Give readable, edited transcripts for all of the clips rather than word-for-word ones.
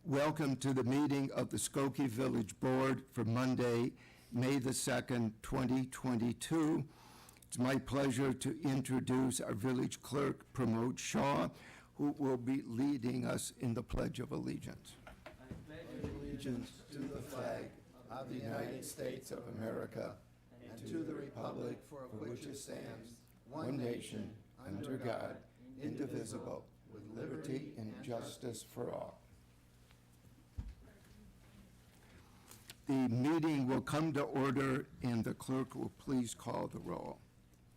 Welcome to the meeting of the Skokie Village Board for Monday, May the 2nd, 2022. It's my pleasure to introduce our village clerk, Pramod Shaw, who will be leading us in the Pledge of Allegiance. I pledge allegiance to the flag of the United States of America and to the republic for which it stands, one nation, under God, indivisible, with liberty and justice for all. The meeting will come to order, and the clerk will please call the roll.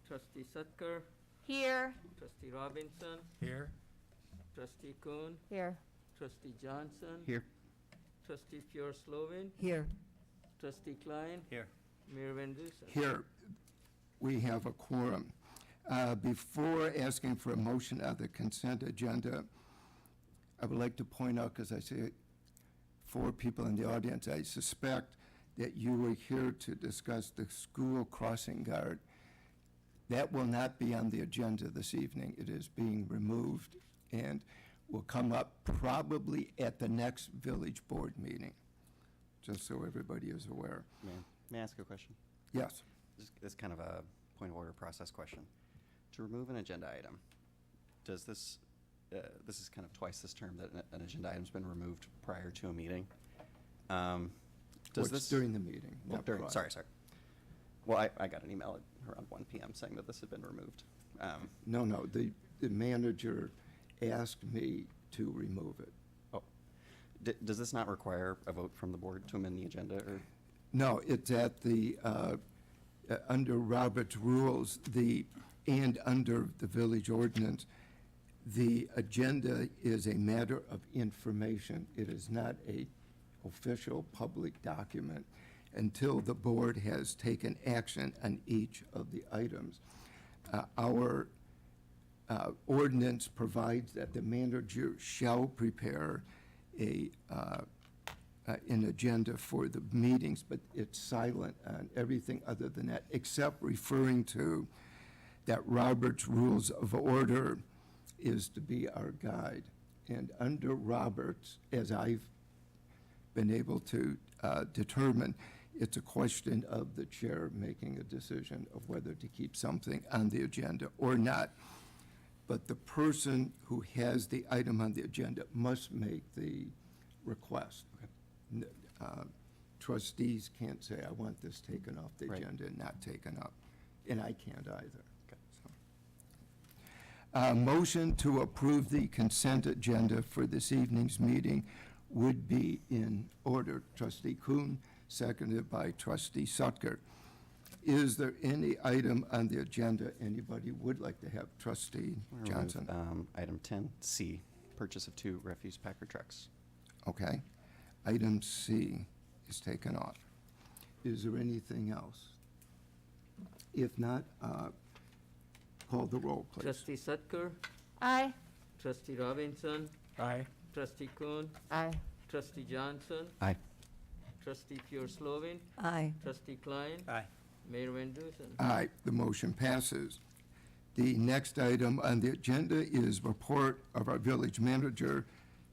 Trustee Sutker, Here. Trustee Robinson, Here. Trustee Kuhn, Here. Trustee Johnson, Here. Trustee Pure Slovin, Here. Trustee Klein, Here. Mayor Van Dusen. Here, we have a quorum. Before asking for a motion on the consent agenda, I would like to point out, because I see 4 people in the audience, I suspect that you were here to discuss the school crossing guard. That will not be on the agenda this evening. It is being removed and will come up probably at the next village board meeting, just so everybody is aware. May I ask a question? Yes. This is kind of a point of order process question. To remove an agenda item, does this, this is kind of twice this term that an agenda item's been removed prior to a meeting. Does What's this? during the meeting? Well, not during, prior. sorry. Well, I got an email at around 1 p.m. saying that this had been removed. No, the manager asked me to remove it. Oh, does this not require a vote from the board to amend the agenda, or? No, it's at the, under Robert's rules, and under the village ordinance, the agenda is a matter of information. It is not a official public document until the board has taken action on each of the items. Our ordinance provides that the manager shall prepare an agenda for the meetings, but it's silent on everything other than that, except referring to that Robert's Rules of Order is to be our guide. And under Roberts, as I've been able to determine, it's a question of the chair making a decision of whether to keep something on the agenda or not. But the person who has the item on the agenda must make the request. Okay. Trustees can't say, I want this taken off the Right. agenda and not taken up, and I can't either. Okay. So. Motion to approve the consent agenda for this evening's meeting would be in order. Trustee Kuhn, seconded by Trustee Sutker. Is there any item on the agenda anybody would like to have? Trustee Johnson. Item 10C, purchase of 2 refuse packer trucks. Okay. Item C is taken off. Is there anything else? If not, call the roll, please. Trustee Sutker, Aye. Trustee Robinson, Aye. Trustee Kuhn, Aye. Trustee Johnson, Aye. Trustee Pure Slovin, Aye. Trustee Klein, Aye. Mayor Van Dusen. Aye, the motion passes. The next item on the agenda is report of our village manager,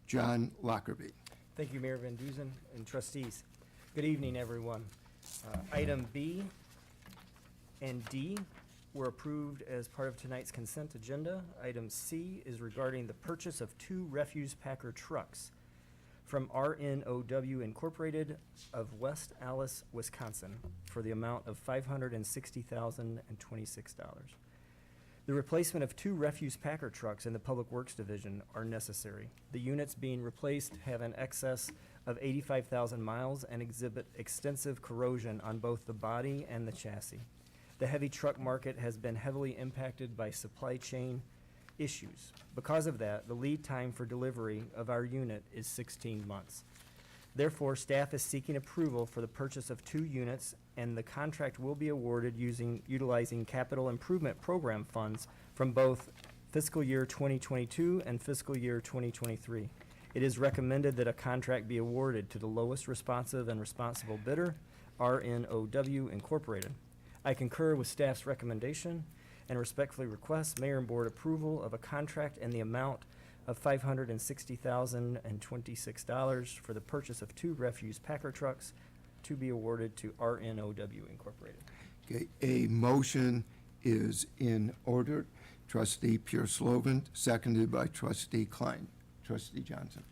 John Lockerbie. Thank you, Mayor Van Dusen and trustees. Good evening, everyone. Item B and D were approved as part of tonight's consent agenda. Item C is regarding the purchase of 2 refuse packer trucks from RNOW Incorporated of West Allis, Wisconsin, for the amount of $560,026. The replacement of 2 refuse packer trucks in the Public Works Division are necessary. The units being replaced have an excess of 85,000 miles and exhibit extensive corrosion on both the body and the chassis. The heavy truck market has been heavily impacted by supply chain issues. Because of that, the lead time for delivery of our unit is 16 months. Therefore, staff is seeking approval for the purchase of 2 units, and the contract will be awarded utilizing capital improvement program funds from both fiscal year 2022 and fiscal year 2023. It is recommended that a contract be awarded to the lowest responsive and responsible bidder, RNOW Incorporated. I concur with staff's recommendation and respectfully request Mayor and Board approval of a contract in the amount of $560,026 for the purchase of 2 refuse packer trucks to be awarded to RNOW Incorporated. Okay, a motion is in order. Trustee Pure Slovan, seconded by Trustee Klein. Trustee Johnson.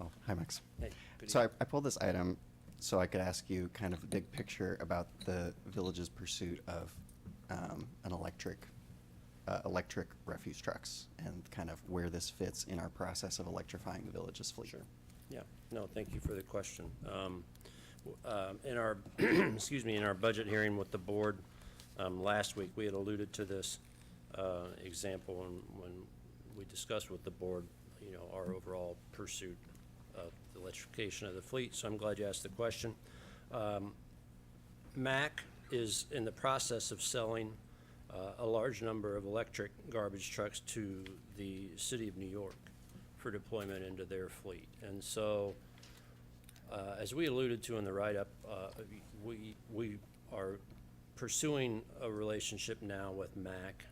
Oh, hi, Max. Hey, good So I pulled this item so I could ask you kind of the big picture about the village's pursuit of an electric refuse trucks and kind of where this fits in our process of electrifying the village's fleet. Sure. Yeah, no, thank you for the question. In our, excuse me, in our budget hearing with the board last week, we had alluded to this example when we discussed with the board, you know, our overall pursuit of the electrification of the fleet, so I'm glad you asked the question. MAC is in the process of selling a large number of electric garbage trucks to the city of New York for deployment into their fleet. And so, as we alluded to in the write-up, we are pursuing a relationship now with MAC,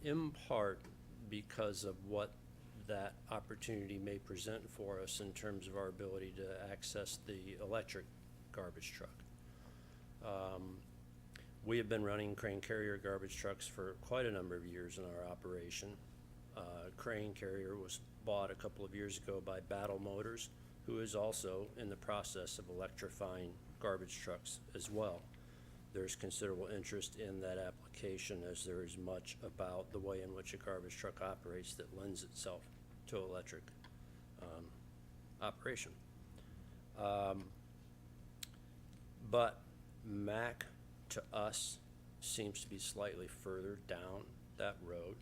in part because of what that opportunity may present for us in terms of our ability to access the electric garbage truck. We have been running crane carrier garbage trucks for quite a number of years in our operation. Crane carrier was bought a couple of years ago by Battle Motors, who is also in the process of electrifying garbage trucks as well. There's considerable interest in that application, as there is much about the way in which a garbage truck operates that lends itself to electric operation. But MAC to us seems to be slightly further down that road.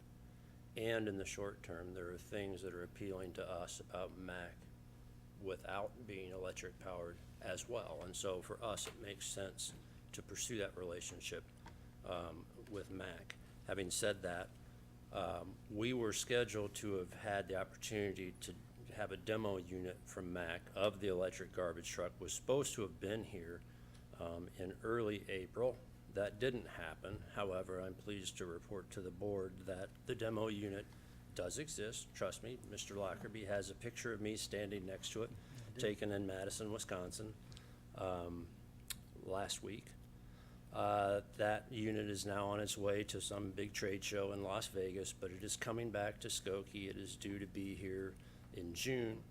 And in the short term, there are things that are appealing to us about MAC without being electric powered as well. And so for us, it makes sense to pursue that relationship with MAC. Having said that, we were scheduled to have had the opportunity to have a demo unit from MAC of the electric garbage truck. Was supposed to have been here in early April. That didn't happen. However, I'm pleased to report to the board that the demo unit does exist. Trust me, Mr. Lockerbie has a picture of me standing next to it, taken in Madison, Wisconsin, last week. That unit is now on its way to some big trade show in Las Vegas, but it is coming back to Skokie. It is due to be here in June,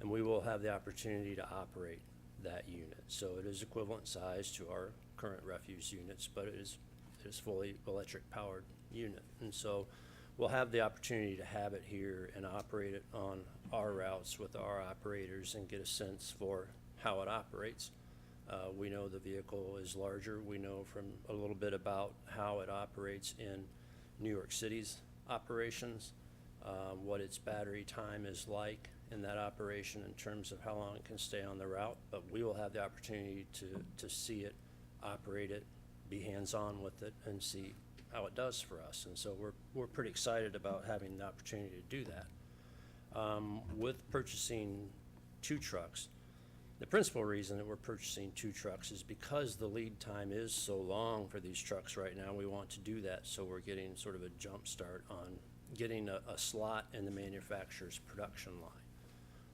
and we will have the opportunity to operate that unit. So it is equivalent size to our current refuse units, but it is fully electric powered unit. And so we'll have the opportunity to have it here and operate it on our routes with our operators and get a sense for how it operates. We know the vehicle is larger. We know from a little bit about how it operates in New York City's operations, what its battery time is like in that operation in terms of how long it can stay on the route. But we will have the opportunity to see it, operate it, be hands-on with it, and see how it does for us. And so we're pretty excited about having the opportunity to do that. With purchasing 2 trucks, the principal reason that we're purchasing 2 trucks is because the lead time is so long for these trucks right now. We want to do that, so we're getting sort of a jump start on getting a slot in the manufacturer's production line.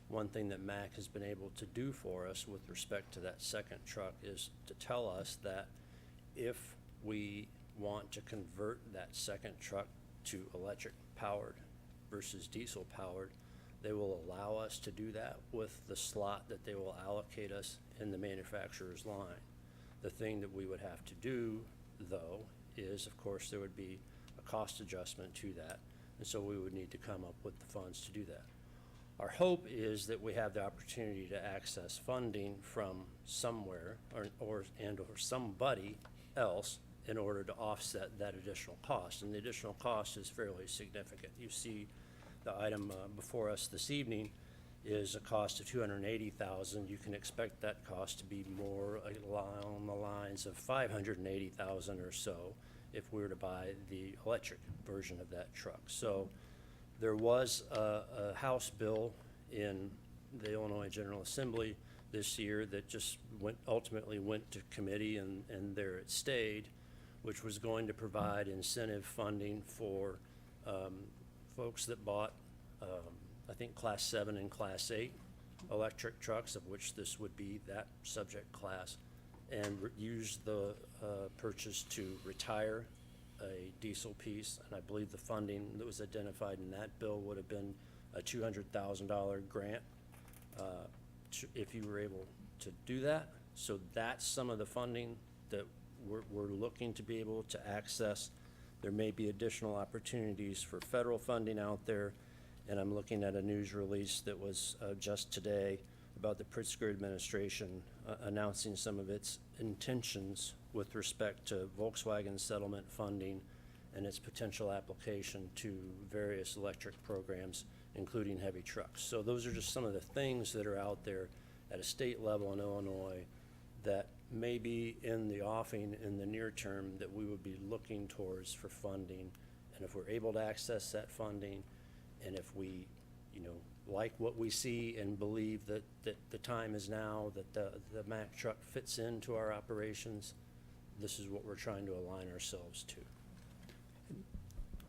One thing that MAC has been able to do for us with respect to that second truck is to tell us that if we want to convert that second truck to electric powered versus diesel powered, they will allow us to do that with the slot that they will allocate us in the manufacturer's line. The thing that we would have to do, though, is, of course, there would be a cost adjustment to that, and so we would need to come up with the funds to do that. Our hope is that we have the opportunity to access funding from somewhere or somebody else in order to offset that additional cost, and the additional cost is fairly significant. You see the item before us this evening is a cost of $280,000. You can expect that cost to be more along the lines of $580,000 or so if we were to buy the electric version of that truck. So there was a House bill in the Illinois General Assembly this year that just ultimately went to committee, and there it stayed, which was going to provide incentive funding for folks that bought I think Class 7 and Class 8 electric trucks, of which this would be that subject class, and use the purchase to retire a diesel piece. And I believe the funding that was identified in that bill would have been a $200,000 grant if you were able to do that. So that's some of the funding that we're looking to be able to access. There may be additional opportunities for federal funding out there, and I'm looking at a news release that was just today about the Pritzker administration announcing some of its intentions with respect to Volkswagen settlement funding and its potential application to various electric programs, including heavy trucks. So those are just some of the things that are out there at a state level in Illinois that may be in the offing in the near term that we would be looking towards for funding. And if we're able to access that funding, and if we, like what we see and believe that the time is now, that the Mack truck fits into our operations, this is what we're trying to align ourselves to.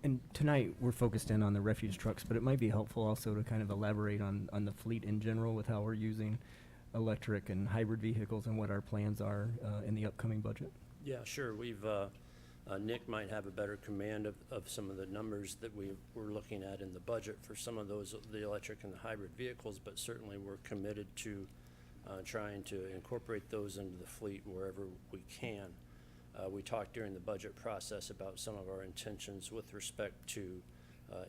And tonight, we're focused in on the refuse trucks, but it might be helpful also to kind of elaborate on the fleet in general with how we're using electric and hybrid vehicles and what our plans are in the upcoming budget. Yeah, sure. We've, Nick might have a better command of some of the numbers that we're looking at in the budget for some of those, the electric and the hybrid vehicles, but certainly we're committed to trying to incorporate those into the fleet wherever we can. We talked during the budget process about some of our intentions with respect to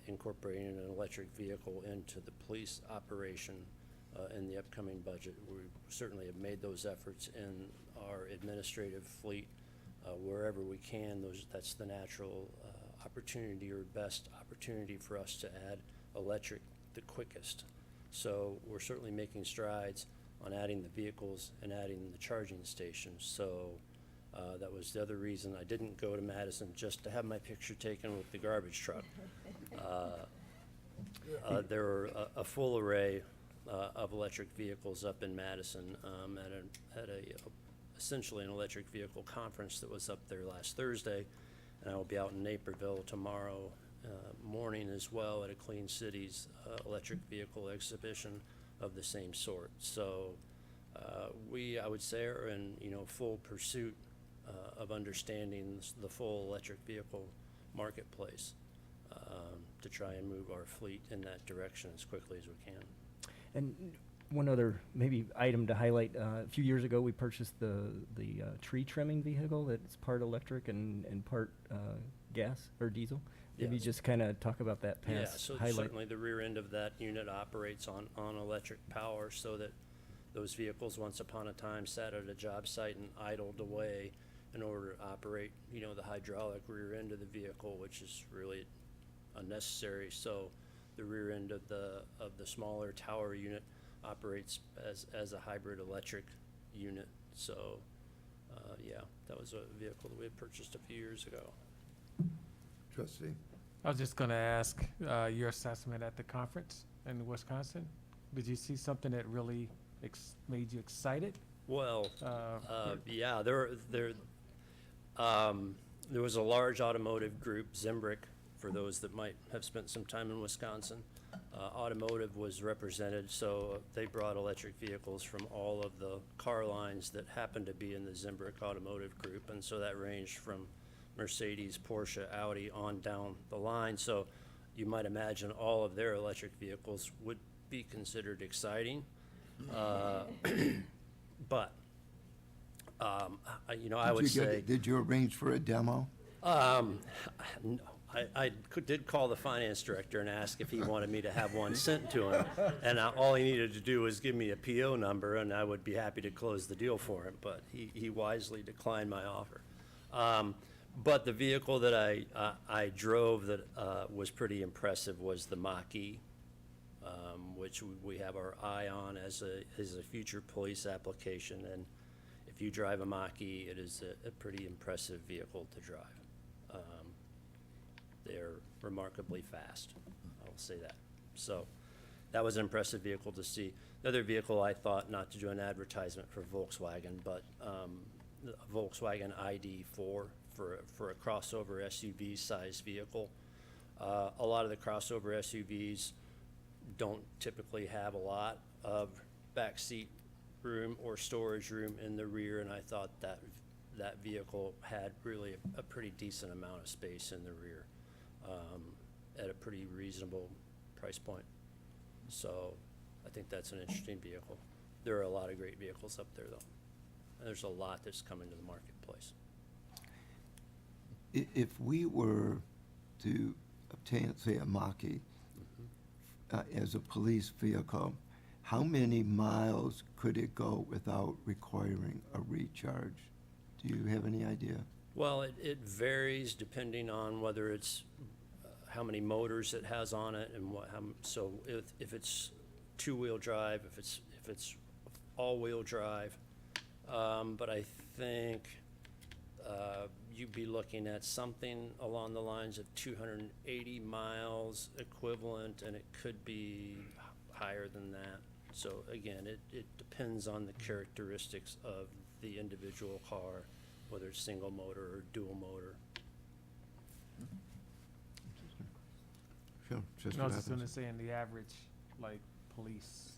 incorporating an electric vehicle into the police operation in the upcoming budget. We certainly have made those efforts in our administrative fleet wherever we can. That's the natural opportunity or best opportunity for us to add electric the quickest. So we're certainly making strides on adding the vehicles and adding the charging stations. So that was the other reason I didn't go to Madison, just to have my picture taken with the garbage truck. There were a full array of electric vehicles up in Madison at essentially an electric vehicle conference that was up there last Thursday, and I will be out in Naperville tomorrow morning as well at a Clean Cities electric vehicle exhibition of the same sort. So I would say, are in full pursuit of understanding the full electric vehicle marketplace to try and move our fleet in that direction as quickly as we can. And one other maybe item to highlight, a few years ago, we purchased the tree trimming vehicle that's part electric and part gas or diesel. Maybe Yes. just kind of talk about that Yeah, past so highlight. certainly the rear end of that unit operates on electric power, so that those vehicles once upon a time sat at a job site and idled away in order to operate, the hydraulic rear end of the vehicle, which is really unnecessary. So the rear end of the smaller tower unit operates as a hybrid electric unit. So, yeah, that was a vehicle that we had purchased a few years ago. Trustee? I was just gonna ask your assessment at the conference in Wisconsin. Did you see something that really made you excited? Well, Yeah. yeah, there was a large automotive group, Zimbrick, for those that might have spent some time in Wisconsin. Automotive was represented, so they brought electric vehicles from all of the car lines that happened to be in the Zimbrick Automotive Group, and so that ranged from Mercedes, Porsche, Audi, on down the line. So you might imagine all of their electric vehicles would be considered exciting. But, I would say. Did you arrange for a demo? No, I did call the finance director and ask if he wanted me to have one sent to him. And all he needed to do was give me a PO number, and I would be happy to close the deal for him, but he wisely declined my offer. But the vehicle that I drove that was pretty impressive was the Mach-E, which we have our eye on as a future police application. And if you drive a Mach-E, it is a pretty impressive vehicle to drive. They're remarkably fast, I'll say that. So that was an impressive vehicle to see. The other vehicle, I thought, not to do an advertisement for Volkswagen, but the Volkswagen ID4 for a crossover SUV size vehicle. A lot of the crossover SUVs don't typically have a lot of backseat room or storage room in the rear, and I thought that that vehicle had really a pretty decent amount of space in the rear, at a pretty reasonable price point. So I think that's an interesting vehicle. There are a lot of great vehicles up there, though, and there's a lot that's coming to the marketplace. If we were to obtain, say, a Mach-E as a police vehicle, how many miles could it go without requiring a recharge? Do you have any idea? Well, it varies depending on whether it's how many motors it has on it and so if it's two-wheel drive, if it's all-wheel drive. But I think you'd be looking at something along the lines of 280 miles equivalent, and it could be higher than that. So again, it depends on the characteristics of the individual car, whether it's single motor or dual motor. Sure, just No, I what was just gonna happens. say, in the average, like, police,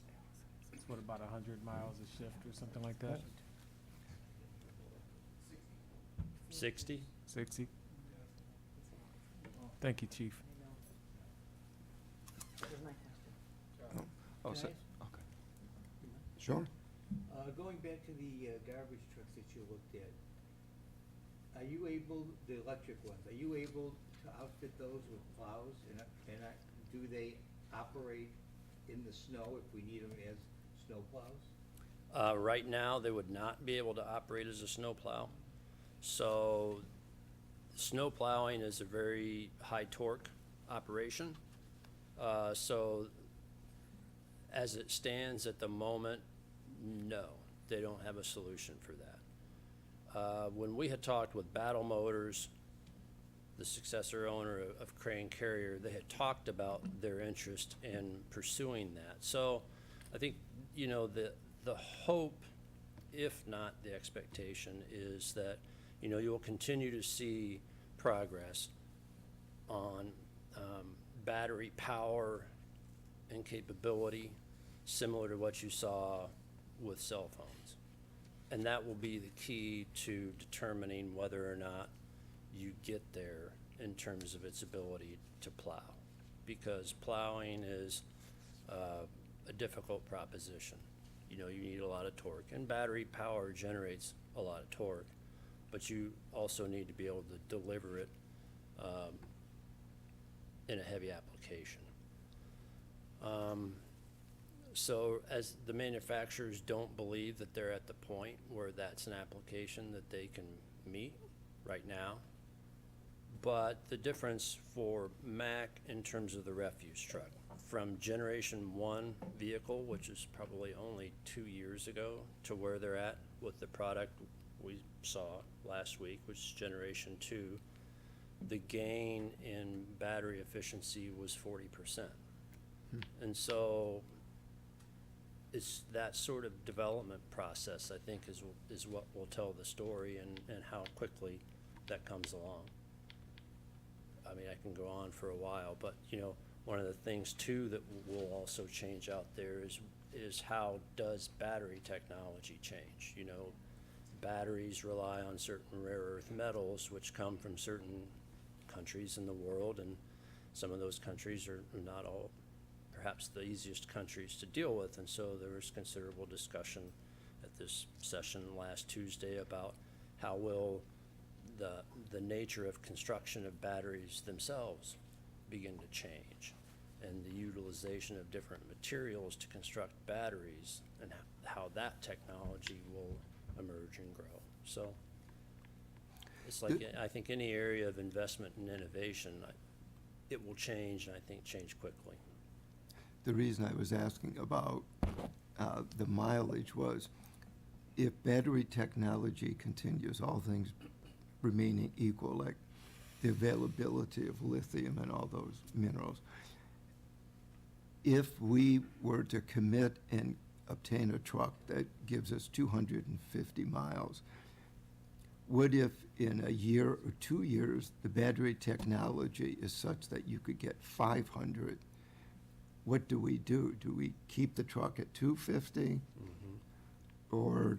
it's what, about 100 miles a shift or something like that? 60? 60? Thank you, chief. Oh, Can so, I okay. Sure. Going back to the garbage trucks that you looked at, are you able, the electric ones, are you able to outfit those with plows? Do they operate in the snow if we need them as snow plows? Right now, they would not be able to operate as a snowplow. So snow plowing is a very high torque operation. So as it stands at the moment, no, they don't have a solution for that. When we had talked with Battle Motors, the successor owner of Crane Carrier, they had talked about their interest in pursuing that. So I think, you know, the hope, if not the expectation, is that, you know, you'll continue to see progress on battery power and capability, similar to what you saw with cell phones. And that will be the key to determining whether or not you get there in terms of its ability to plow. Because plowing is a difficult proposition. You know, you need a lot of torque, and battery power generates a lot of torque, but you also need to be able to deliver it in a heavy application. So as the manufacturers don't believe that they're at the point where that's an application that they can meet right now. But the difference for Mack in terms of the refuse truck, from generation 1 vehicle, which is probably only 2 years ago, to where they're at with the product we saw last week, which is generation 2, the gain in battery efficiency was 40%. And so it's that sort of development process, I think, is what will tell the story and how quickly that comes along. I mean, I can go on for a while, but, you know, one of the things too that will also change out there is how does battery technology change? You know, batteries rely on certain rare earth metals which come from certain countries in the world, and some of those countries are not all perhaps the easiest countries to deal with, and so there was considerable discussion at this session last Tuesday about how will the nature of construction of batteries themselves begin to change, and the utilization of different materials to construct batteries, and how that technology will emerge and grow. So it's like, I think any area of investment and innovation, it will change, and I think change quickly. The reason I was asking about the mileage was, if battery technology continues, all things remaining equal, like the availability of lithium and all those minerals, if we were to commit and obtain a truck that gives us 250 miles, what if in a year or 2 years, the battery technology is such that you could get 500 what do we do? Do we keep the truck at 250? Mm-hmm. Or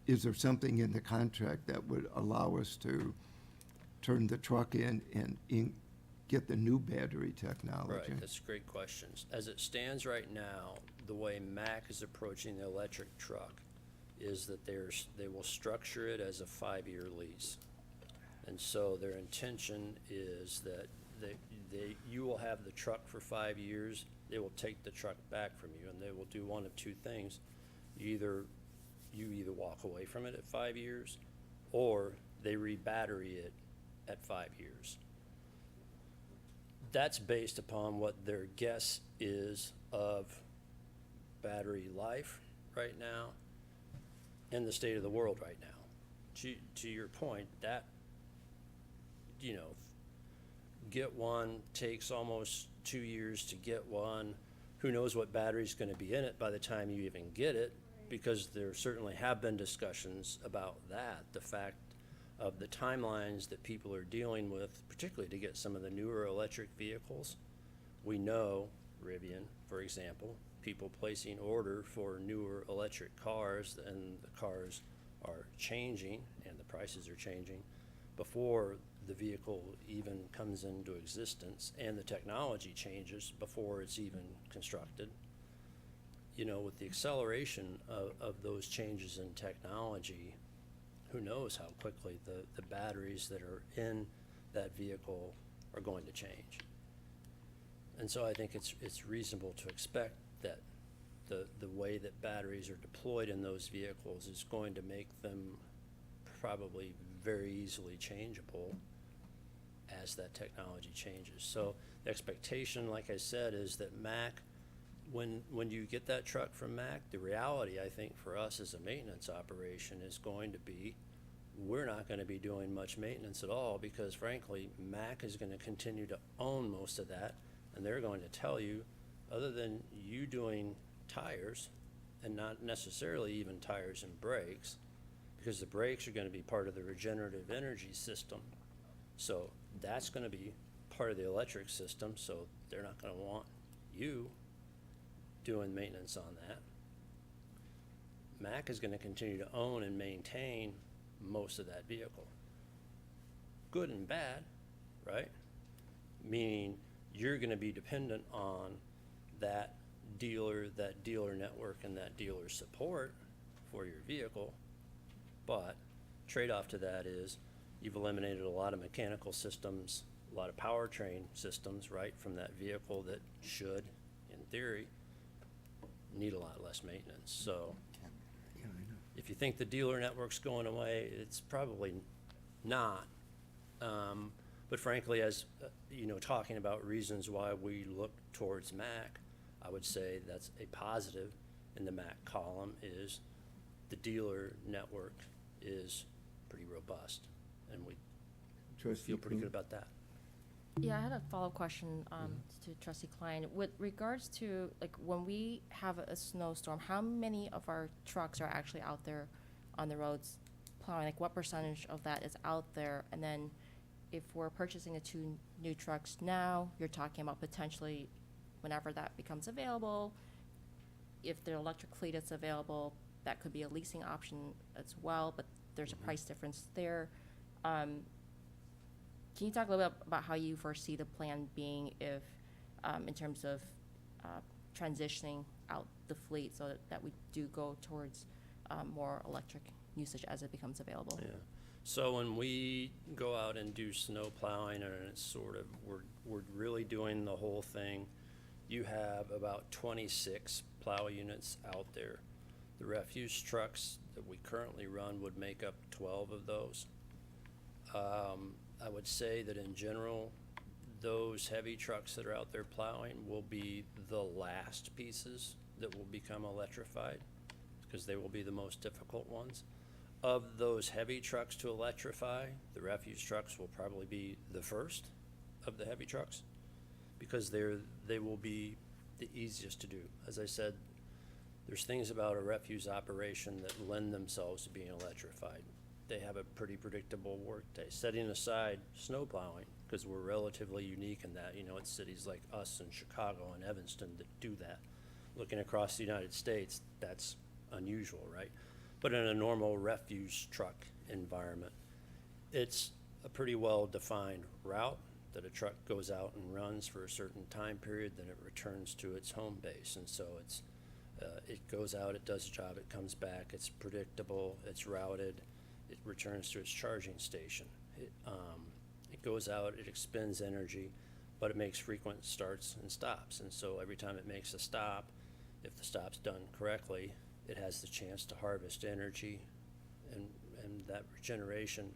is there something in the contract that would allow us to turn the truck in and get the new battery technology? Right, that's great questions. As it stands right now, the way Mack is approaching the electric truck is that they will structure it as a 5-year lease. And so their intention is that you will have the truck for 5 years, they will take the truck back from you, and they will do one of two things. You either walk away from it at 5 years, or they re-battery it at 5 years. That's based upon what their guess is of battery life right now and the state of the world right now. To your point, that, get one takes almost 2 years to get one. Who knows what battery's gonna be in it by the time you even get it, because there certainly have been discussions about that, the fact of the timelines that people are dealing with, particularly to get some of the newer electric vehicles. We know, Rivian, for example, people placing order for newer electric cars, and the cars are changing and the prices are changing before the vehicle even comes into existence, and the technology changes before it's even constructed. With the acceleration of those changes in technology, who knows how quickly the batteries that are in that vehicle are going to change. And so I think it's reasonable to expect that the way that batteries are deployed in those vehicles is going to make them probably very easily changeable as that technology changes. So the expectation, like I said, is that Mack, when you get that truck from Mack, the reality, I think, for us as a maintenance operation is going to be, we're not gonna be doing much maintenance at all, because frankly, Mack is gonna continue to own most of that, and they're going to tell you, other than you doing tires, and not necessarily even tires and brakes, because the brakes are gonna be part of the regenerative energy system. So that's gonna be part of the electric system, so they're not gonna want you doing maintenance on that. Mack is gonna continue to own and maintain most of that vehicle. Good and bad, right? Meaning you're gonna be dependent on that dealer network, and that dealer support for your vehicle. But trade-off to that is you've eliminated a lot of mechanical systems, a lot of powertrain systems, right, from that vehicle that should, in theory, need a lot less maintenance. So Yeah, I know. if you think the dealer network's going away, it's probably not. But frankly, as talking about reasons why we look towards Mack, I would say that's a positive in the Mack column is the dealer network is pretty robust, and we Trustee feel pretty Kuhn? good about that. Yeah, I had a follow-up question to Trustee Klein. With regards to, like, when we have a snowstorm, how many of our trucks are actually out there on the roads plowing? Like, what percentage of that is out there? And then if we're purchasing the 2 new trucks now, you're talking about potentially, whenever that becomes available, if the electric fleet is available, that could be a leasing option as well, but there's a price difference there. Can you talk a little bit about how you foresee the plan being if, in terms of transitioning out the fleet so that we do go towards more electric usage as it becomes available? Yeah. So when we go out and do snow plowing, and it's sort of, we're really doing the whole thing, you have about 26 plow units out there. The refuse trucks that we currently run would make up 12 of those. I would say that in general, those heavy trucks that are out there plowing will be the last pieces that will become electrified, because they will be the most difficult ones. Of those heavy trucks to electrify, the refuse trucks will probably be the first of the heavy trucks, because they will be the easiest to do. As I said, there's things about a refuse operation that lend themselves to being electrified. they have a pretty predictable workday. Setting aside snow plowing, because we're relatively unique in that, it's cities like us and Chicago and Evanston that do that. Looking across the United States, that's unusual, right? But in a normal refuse truck environment, it's a pretty well-defined route that a truck goes out and runs for a certain time period, then it returns to its home base. And so it goes out, it does a job, it comes back, it's predictable, it's routed, it returns to its charging station. It goes out, it expends energy, but it makes frequent starts and stops. And so every time it makes a stop, if the stop's done correctly, it has the chance to harvest energy, and that regeneration,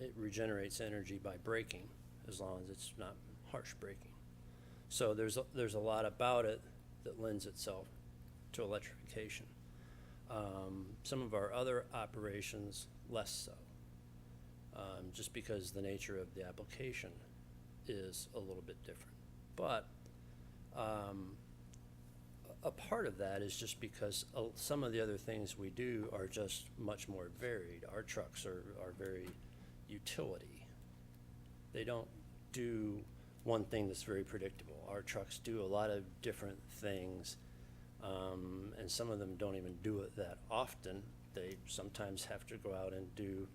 it regenerates energy by braking, as long as it's not harsh braking. So there's a lot about it that lends itself to electrification. Some of our other operations, less so, just because the nature of the application is a little bit different. But a part of that is just because some of the other things we do are just much more varied. Our trucks are very utility. They don't do one thing that's very predictable. Our trucks do a lot of different things, and some of them don't even do it that often. They sometimes have to go out and do,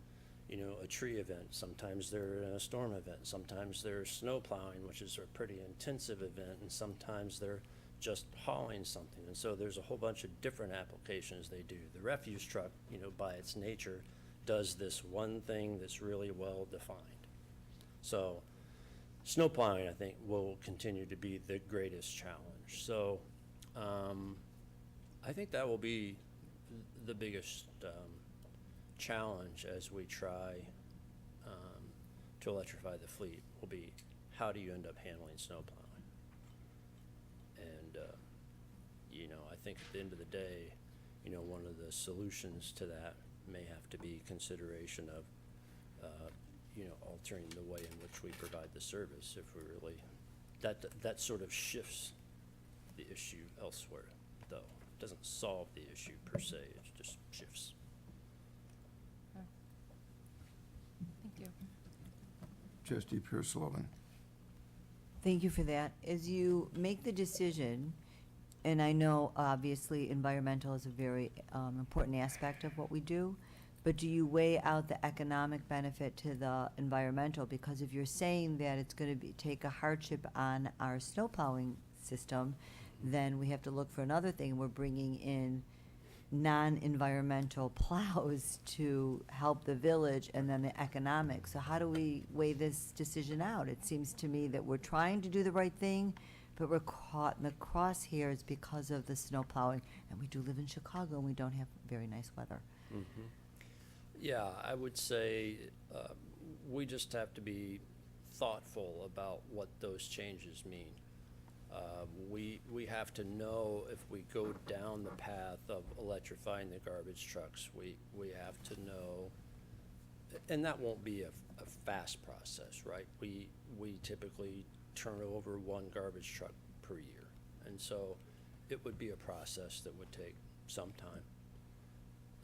a tree event. Sometimes they're in a storm event. Sometimes they're snow plowing, which is a pretty intensive event, and sometimes they're just hauling something. And so there's a whole bunch of different applications they do. The refuse truck, by its nature, does this one thing that's really well defined. So snow plowing, I think, will continue to be the greatest challenge. So I think that will be the biggest challenge as we try to electrify the fleet, will be how do you end up handling snow plowing? And, I think at the end of the day, one of the solutions to that may have to be consideration of, altering the way in which we provide the service. If we really, that sort of shifts the issue elsewhere, though. It doesn't solve the issue per se, it just shifts. Thank you. Trustee Pierce-Sullivan. Thank you for that. As you make the decision, and I know obviously environmental is a very important aspect of what we do, but do you weigh out the economic benefit to the environmental? Because if you're saying that it's going to take a hardship on our snow plowing system, then we have to look for another thing. We're bringing in non-environmental plows to help the village, and then the economics. So how do we weigh this decision out? It seems to me that we're trying to do the right thing, but we're caught in the crosshairs because of the snow plowing. And we do live in Chicago, and we don't have very nice weather. Mm-hmm. Yeah, I would say we just have to be thoughtful about what those changes mean. We have to know if we go down the path of electrifying the garbage trucks, we have to know, and that won't be a fast process, right? We typically turn over one garbage truck per year, and so it would be a process that would take some time.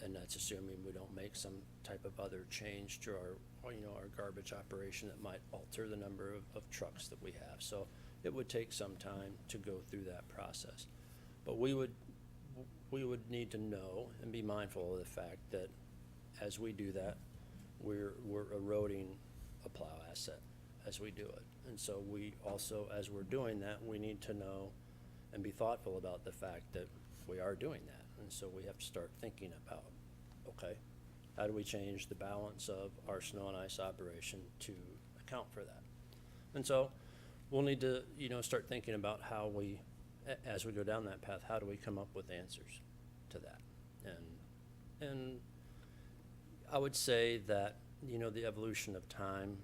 And that's assuming we don't make some type of other change to our garbage operation that might alter the number of trucks that we have. So it would take some time to go through that process. But we would need to know and be mindful of the fact that as we do that, we're eroding a plow asset as we do it. And so we also, as we're doing that, we need to know and be thoughtful about the fact that we are doing that. And so we have to start thinking about, okay, how do we change the balance of our snow and ice operation to account for that? And so we'll need to, start thinking about how we, as we go down that path, how do we come up with answers to that? And I would say that, the evolution of time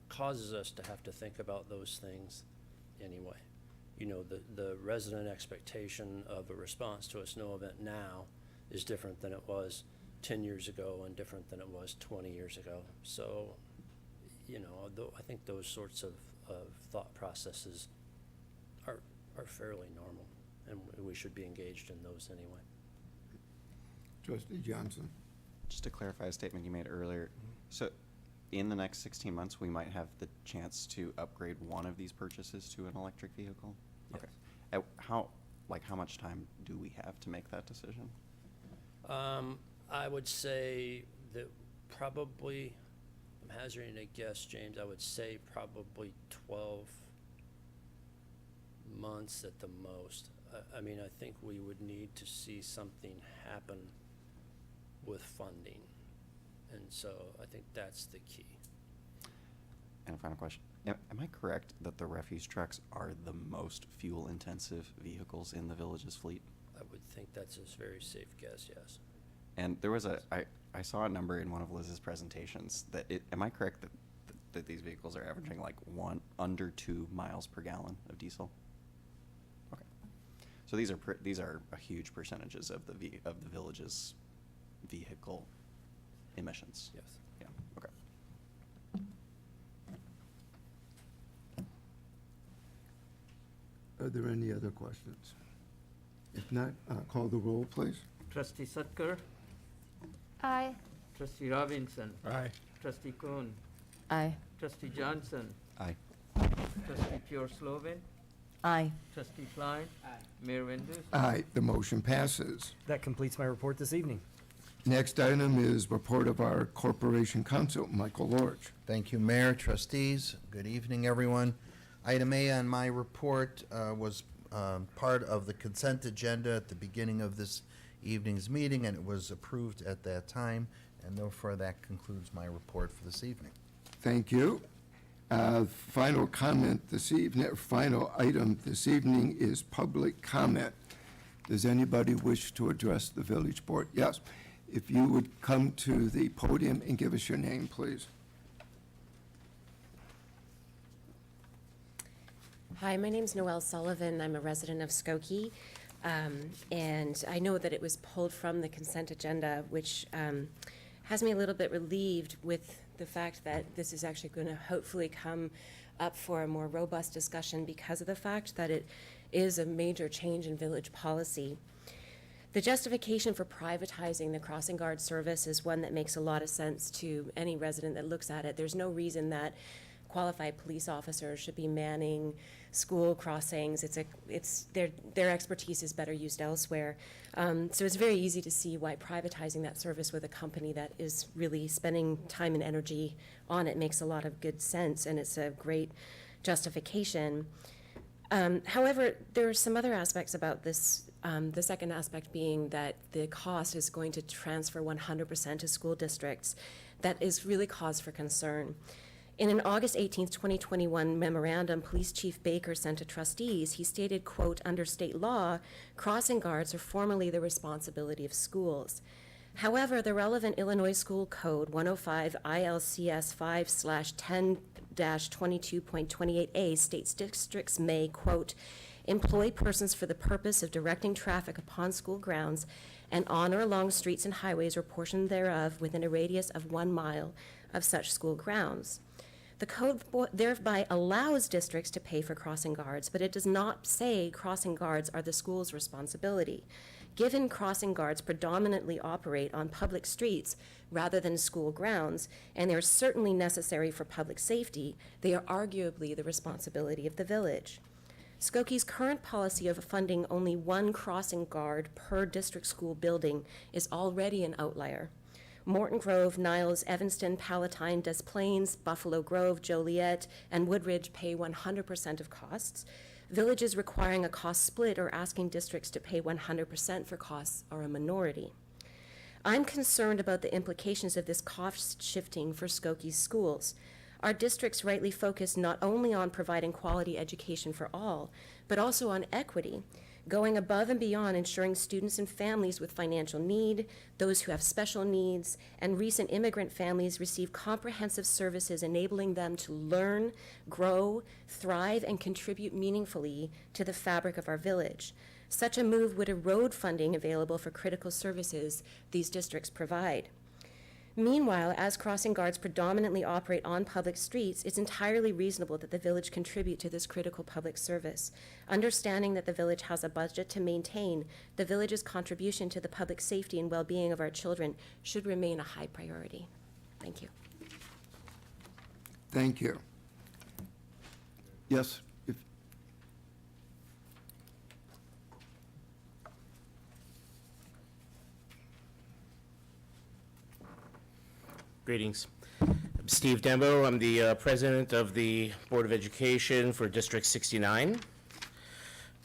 causes us to have to think about those things anyway. The resident expectation of a response to a snow event now is different than it was 10 years ago and different than it was 20 years ago. So, I think those sorts of thought processes are fairly normal, and we should be engaged in those anyway. Trustee Johnson. Just to clarify a statement you made earlier, so in the next 16 months, we might have the chance to upgrade one of these purchases to an electric vehicle? Yes. Okay. How much time do we have to make that decision? I would say that probably, I'm hazarding a guess, James, I would say probably 12 months at the most. I mean, I think we would need to see something happen with funding. And so I think that's the key. And a final question. Am I correct that the refuse trucks are the most fuel-intensive vehicles in the village's fleet? I would think that's a very safe guess, yes. And there was I saw a number in one of Liz's presentations that am I correct that these vehicles are averaging like under 2 miles per gallon of diesel? Okay. So these are a huge percentages of the village's vehicle emissions. Yes. Yeah. Okay. Are there any other questions? If not, call the roll, please. Trustee Sutker, Aye. trustee Robinson, Aye. trustee Kuhn, Aye. trustee Johnson, Aye. trustee Pure Slovin, Aye. trustee Klein, Aye. Mayor Van Dusen. Aye, the motion passes. That completes my report this evening. Next item is report of our Corporation Counsel, Michael Lorch. Thank you, Mayor, trustees. Good evening, everyone. Item A on my report was part of the consent agenda at the beginning of this evening's meeting, and it was approved at that time, and therefore that concludes my report for this evening. Thank you. Final comment this evening, final item this evening is public comment. Does anybody wish to address the village board? Yes. If you would come to the podium and give us your name, please. Hi, my name's Noelle Sullivan. I'm a resident of Skokie. And I know that it was pulled from the consent agenda, which has me a little bit relieved with the fact that this is actually going to hopefully come up for a more robust discussion because of the fact that it is a major change in village policy. The justification for privatizing the crossing guard service is one that makes a lot of sense to any resident that looks at it. There's no reason that qualified police officers should be manning school crossings. Their expertise is better used elsewhere. So it's very easy to see why privatizing that service with a company that is really spending time and energy on it makes a lot of good sense, and it's a great justification. However, there are some other aspects about this. The second aspect being that the cost is going to transfer 100% to school districts. That is really cause for concern. In an August 18th, 2021 memorandum Police Chief Baker sent to trustees, he stated, quote, under state law, crossing guards are formally the responsibility of schools. However, the relevant Illinois School Code 105 ILCS 5/10-22.28a states districts may, quote, employ persons for the purpose of directing traffic upon school grounds and on or along streets and highways or portion thereof within a radius of 1 mile of such school grounds. The code thereby allows districts to pay for crossing guards, but it does not say crossing guards are the school's responsibility. Given crossing guards predominantly operate on public streets rather than school grounds, and they are certainly necessary for public safety, they are arguably the responsibility of the village. Skokie's current policy of funding only 1 crossing guard per district school building is already an outlier. Morton Grove, Niles, Evanston, Palatine, Des Plaines, Buffalo Grove, Joliet, and Woodridge pay 100% of costs. Villages requiring a cost split or asking districts to pay 100% for costs are a minority. I'm concerned about the implications of this cost shifting for Skokie's schools. Our districts rightly focus not only on providing quality education for all, but also on equity, going above and beyond ensuring students and families with financial need, those who have special needs, and recent immigrant families receive comprehensive services enabling them to learn, grow, thrive, and contribute meaningfully to the fabric of our village. Such a move would erode funding available for critical services these districts provide. Meanwhile, as crossing guards predominantly operate on public streets, it's entirely reasonable that the village contribute to this critical public service. Understanding that the village has a budget to maintain, the village's contribution to the public safety and well-being of our children should remain a high priority. Thank you. Thank you. Yes, if, Greetings. I'm Steve Dembo. I'm the president of the Board of Education for District 69.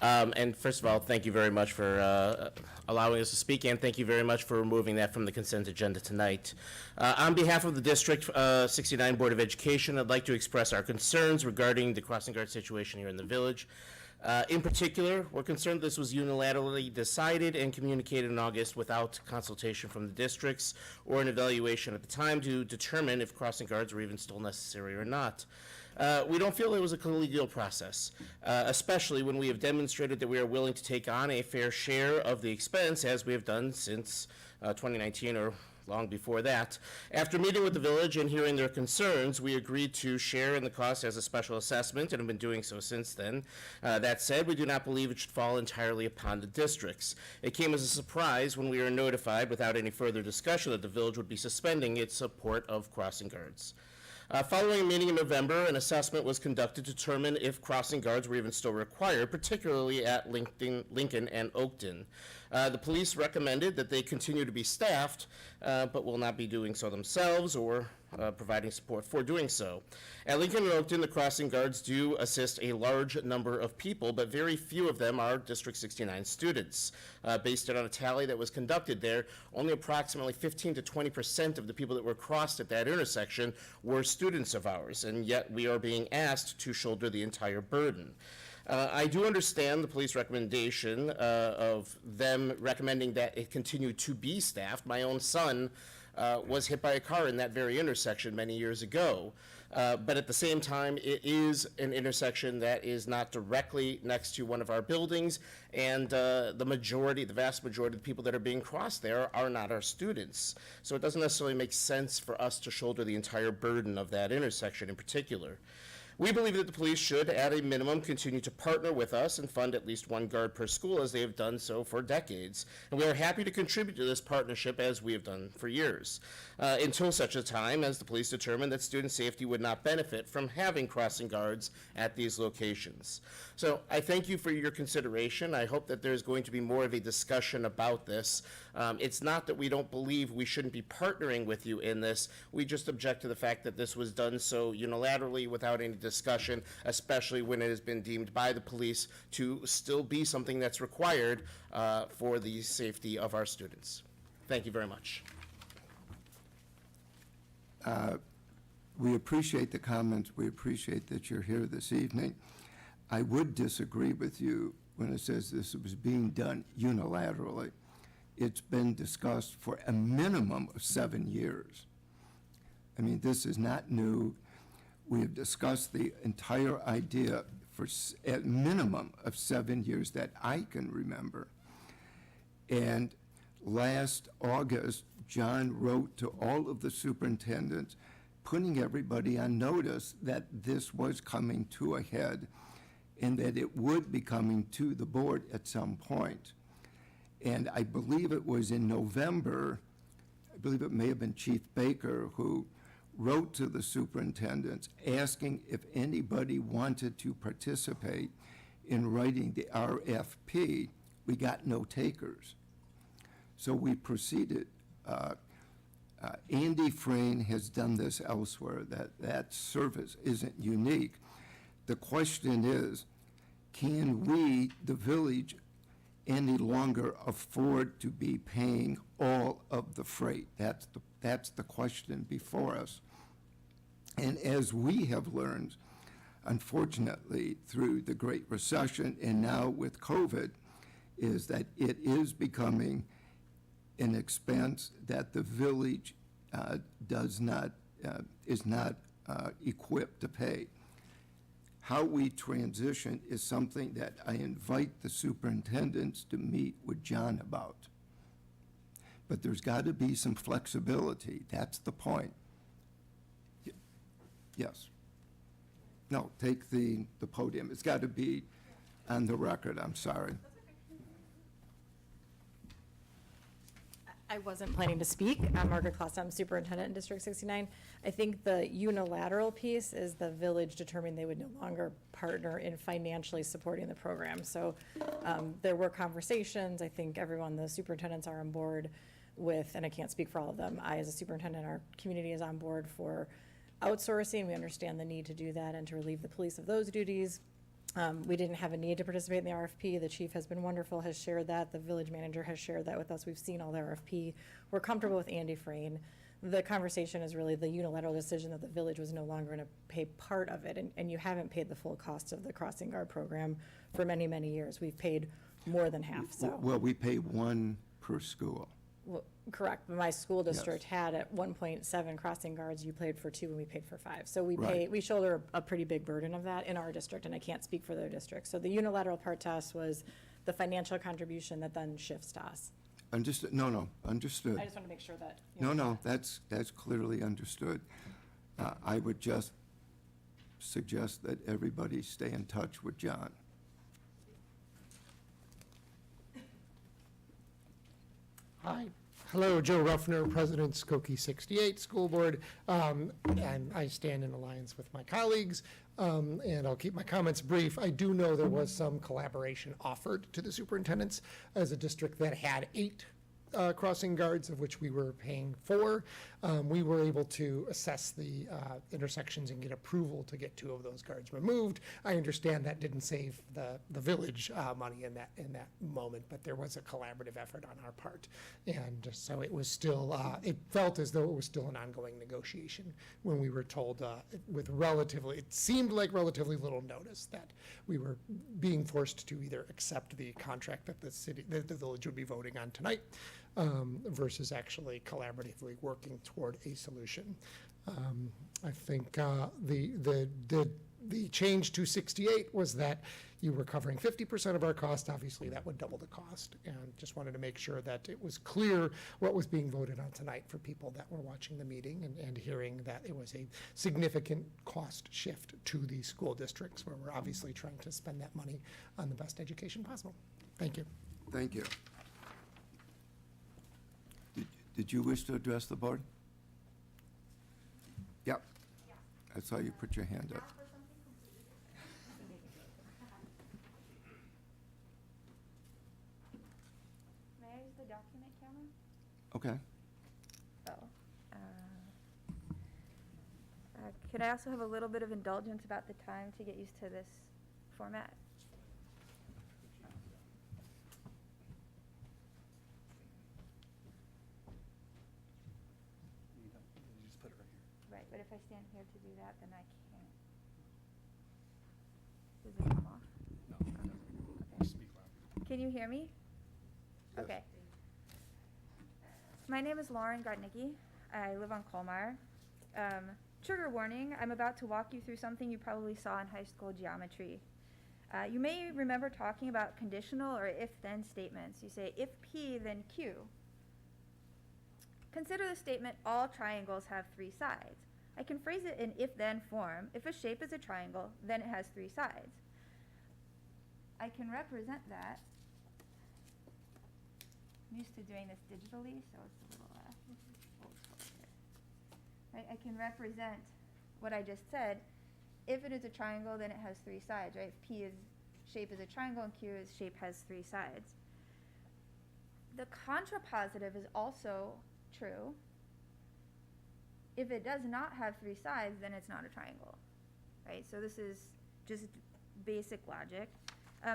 And first of all, thank you very much for allowing us to speak, and thank you very much for removing that from the consent agenda tonight. On behalf of the District 69 Board of Education, I'd like to express our concerns regarding the crossing guard situation here in the village. In particular, we're concerned this was unilaterally decided and communicated in August without consultation from the districts or an evaluation at the time to determine if crossing guards were even still necessary or not. We don't feel it was a collegial process, especially when we have demonstrated that we are willing to take on a fair share of the expense, as we have done since 2019 or long before that. After meeting with the village and hearing their concerns, we agreed to share in the cost as a special assessment and have been doing so since then. That said, we do not believe it should fall entirely upon the districts. It came as a surprise when we were notified without any further discussion that the village would be suspending its support of crossing guards. Following a meeting in November, an assessment was conducted to determine if crossing guards were even still required, particularly at Lincoln and Oakton. The police recommended that they continue to be staffed, but will not be doing so themselves or providing support for doing so. At Lincoln and Oakton, the crossing guards do assist a large number of people, but very few of them are District 69 students. Based on a tally that was conducted there, only approximately 15 to 20% of the people that were crossed at that intersection were students of ours, and yet we are being asked to shoulder the entire burden. I do understand the police recommendation of them recommending that it continue to be staffed. My own son was hit by a car in that very intersection many years ago. But at the same time, it is an intersection that is not directly next to one of our buildings, and the vast majority of the people that are being crossed there are not our students. So it doesn't necessarily make sense for us to shoulder the entire burden of that intersection in particular. We believe that the police should, at a minimum, continue to partner with us and fund at least one guard per school, as they have done so for decades. And we are happy to contribute to this partnership, as we have done for years, until such a time as the police determine that student safety would not benefit from having crossing guards at these locations. So I thank you for your consideration. I hope that there's going to be more of a discussion about this. It's not that we don't believe we shouldn't be partnering with you in this. We just object to the fact that this was done so unilaterally without any discussion, especially when it has been deemed by the police to still be something that's required for the safety of our students. Thank you very much. we appreciate the comments. We appreciate that you're here this evening. I would disagree with you when it says this was being done unilaterally. It's been discussed for a minimum of 7 years. I mean, this is not new. We have discussed the entire idea for at minimum of 7 years that I can remember. And last August, John wrote to all of the superintendents, putting everybody on notice that this was coming to a head and that it would be coming to the board at some point. And I believe it was in November, I believe it may have been Chief Baker who wrote to the superintendents asking if anybody wanted to participate in writing the RFP. We got no takers. So we proceeded. Andy Frayne has done this elsewhere. That service isn't unique. The question is, can we, the village, any longer afford to be paying all of the freight? That's the question before us. And as we have learned, unfortunately, through the Great Recession and now with COVID, is that it is becoming an expense that the village is not equipped to pay. How we transition is something that I invite the superintendents to meet with John about. but there's got to be some flexibility. That's the point. Yes. No, take the podium. It's got to be on the record, I'm sorry. I wasn't planning to speak. I'm Margaret Kloss. I'm superintendent in District 69. I think the unilateral piece is the village determined they would no longer partner in financially supporting the program. So there were conversations. I think everyone, the superintendents are on board with, and I can't speak for all of them. I, as a superintendent, our community is on board for outsourcing. We understand the need to do that and to relieve the police of those duties. We didn't have a need to participate in the RFP. The chief has been wonderful, has shared that. The village manager has shared that with us. We've seen all the RFP. We're comfortable with Andy Frayne. The conversation is really the unilateral decision that the village was no longer going to pay part of it. And you haven't paid the full cost of the crossing guard program for many, many years. We've paid more than half, so. Well, we pay one per school. Well, correct, but my school district had at 1.7 crossing guards, you paid for 2 and we paid for 5. So we pay, Right. we shoulder a pretty big burden of that in our district, and I can't speak for their district. So the unilateral part to us was the financial contribution that then shifts to us. Understood, no, understood. I just want to make sure that. No, that's clearly understood. I would just suggest that everybody stay in touch with John. Hi. Hello, Joe Ruffner, President, Skokie 68 School Board, and I stand in alliance with my colleagues, and I'll keep my comments brief. I do know there was some collaboration offered to the superintendents as a district that had 8 crossing guards, of which we were paying 4. We were able to assess the intersections and get approval to get 2 of those guards removed. I understand that didn't save the village money in that moment, but there was a collaborative effort on our part. And so it was still, it felt as though it was still an ongoing negotiation when we were told it seemed like relatively little notice that we were being forced to either accept the contract that the village would be voting on tonight, versus actually collaboratively working toward a solution. I think the change to 68 was that you were covering 50% of our cost. Obviously, that would double the cost. And just wanted to make sure that it was clear what was being voted on tonight for people that were watching the meeting and hearing that it was a significant cost shift to the school districts, where we're obviously trying to spend that money on the best education possible. Thank you. Thank you. Did you wish to address the board? Yep. I saw you put your hand up. May I use the document camera? Okay. Could I also have a little bit of indulgence about the time to get used to this format? Right, but if I stand here to do that, then I can't. Does it come off? No, it doesn't. Okay. Speak loud. Can you hear me? Yes. Okay. My name is Lauren Gardnicki. I live on Colmar. Trigger warning, I'm about to walk you through something you probably saw in high school geometry. You may remember talking about conditional or if-then statements. You say, if P, then Q. Consider the statement, all triangles have 3 sides. I can phrase it in if-then form. If a shape is a triangle, then it has 3 sides. I can represent that. I'm used to doing this digitally, so it's a little old school here. Right? I can represent what I just said. If it is a triangle, then it has 3 sides, right? If P is shape is a triangle and Q is shape has 3 sides. The contrapositive is also true. If it does not have 3 sides, then it's not a triangle, right? So this is just basic logic.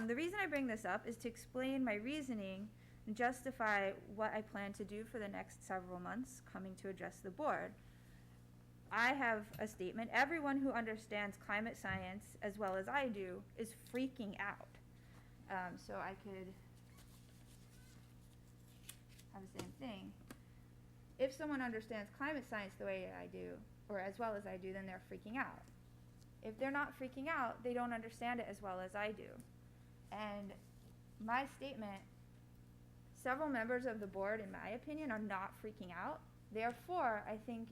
The reason I bring this up is to explain my reasoning and justify what I plan to do for the next several months coming to address the board. I have a statement. Everyone who understands climate science as well as I do is freaking out. So I could have the same thing. If someone understands climate science the way I do, or as well as I do, then they're freaking out. If they're not freaking out, they don't understand it as well as I do. And my statement several members of the board, in my opinion, are not freaking out. Therefore, I think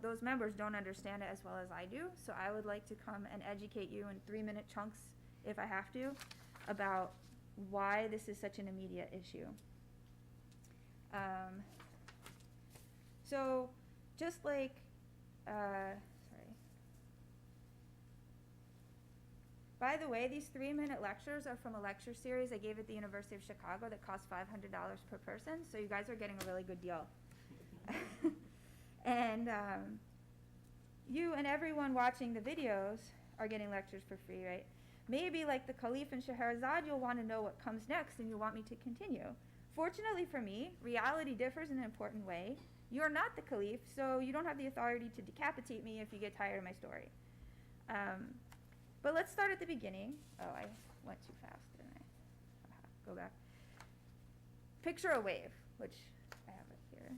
those members don't understand it as well as I do, so I would like to come and educate you in 3-minute chunks, if I have to, about why this is such an immediate issue. So, just like, sorry. By the way, these 3-minute lectures are from a lecture series I gave at the University of Chicago that cost $500 per person, so you guys are getting a really good deal. And you and everyone watching the videos are getting lectures for free, right? Maybe like the Caliph and Scheherazade, you'll want to know what comes next and you want me to continue. Fortunately for me, reality differs in an important way. You're not the Caliph, so you don't have the authority to decapitate me if you get tired of my story. But let's start at the beginning. Oh, I went too fast, didn't I? Go back. Picture a wave, which I have it here.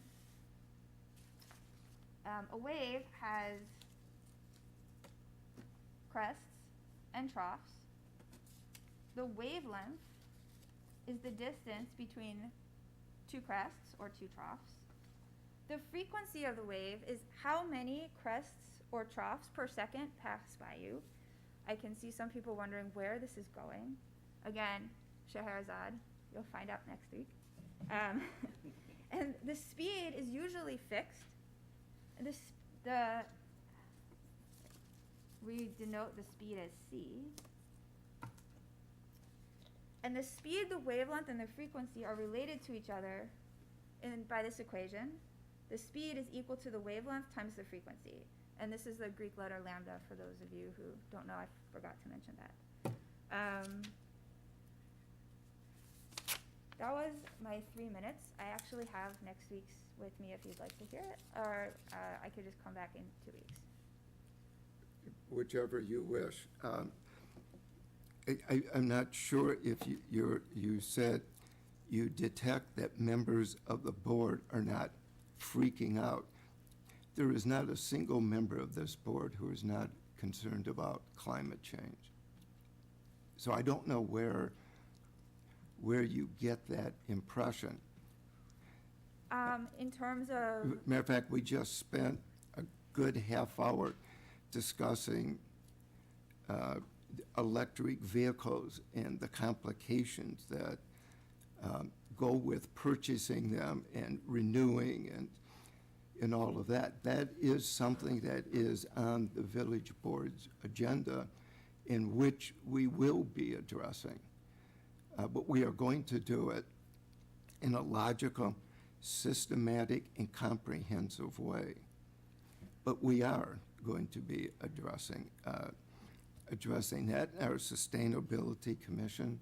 A wave has crests and troughs. The wavelength is the distance between two crests or two troughs. The frequency of the wave is how many crests or troughs per second pass by you. I can see some people wondering where this is going. Again, Scheherazade, you'll find out next week. And the speed is usually fixed. We denote the speed as c. And the speed, the wavelength, and the frequency are related to each other by this equation. The speed is equal to the wavelength times the frequency. And this is the Greek letter lambda for those of you who don't know. I forgot to mention that. That was my 3 minutes. I actually have next week's with me if you'd like to hear it, or I could just come back in 2 weeks. Whichever you wish. I'm not sure if you said you detect that members of the board are not freaking out. There is not a single member of this board who is not concerned about climate change. So I don't know where you get that impression. In terms of... Matter of fact, we just spent a good half hour discussing electric vehicles and the complications that go with purchasing them and renewing and all of that. That is something that is on the village board's agenda, in which we will be addressing. But we are going to do it in a logical, systematic, and comprehensive way. But we are going to be addressing that. Our Sustainability Commission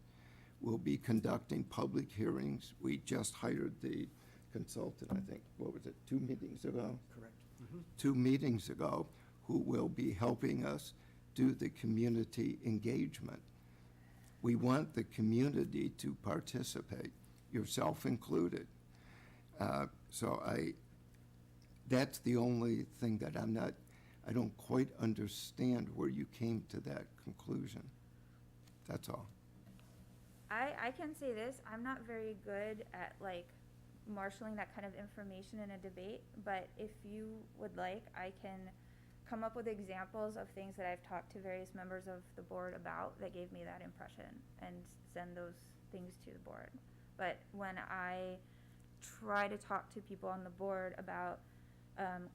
will be conducting public hearings. We just hired the consultant, I think, what was it, 2 meetings ago? Correct. 2 meetings ago, who will be helping us do the community engagement. We want the community to participate, yourself included. So that's the only thing that I don't quite understand where you came to that conclusion. That's all. I can say this, I'm not very good at marshaling that kind of information in a debate, but if you would like, I can come up with examples of things that I've talked to various members of the board about that gave me that impression and send those things to the board. But when I try to talk to people on the board about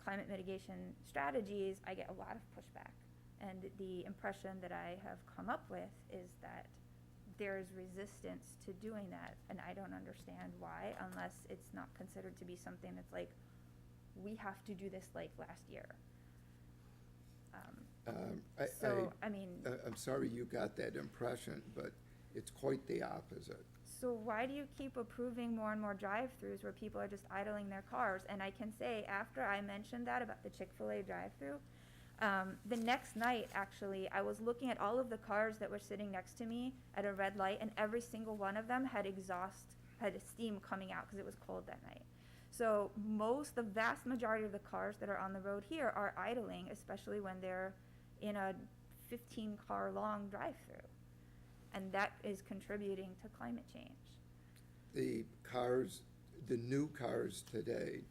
climate mitigation strategies, I get a lot of pushback. And the impression that I have come up with is that there's resistance to doing that, and I don't understand why, unless it's not considered to be something that's we have to do this like last year. I'm sorry you got that impression, but it's quite the opposite. So why do you keep approving more and more drive-throughs where people are just idling their cars? And I can say, after I mentioned that about the Chick-fil-A drive-through, the next night, actually, I was looking at all of the cars that were sitting next to me at a red light, and every single one of them had steam coming out because it was cold that night. So the vast majority of the cars that are on the road here are idling, especially when they're in a 15-car long drive-through. And that is contributing to climate change. the cars, the new cars today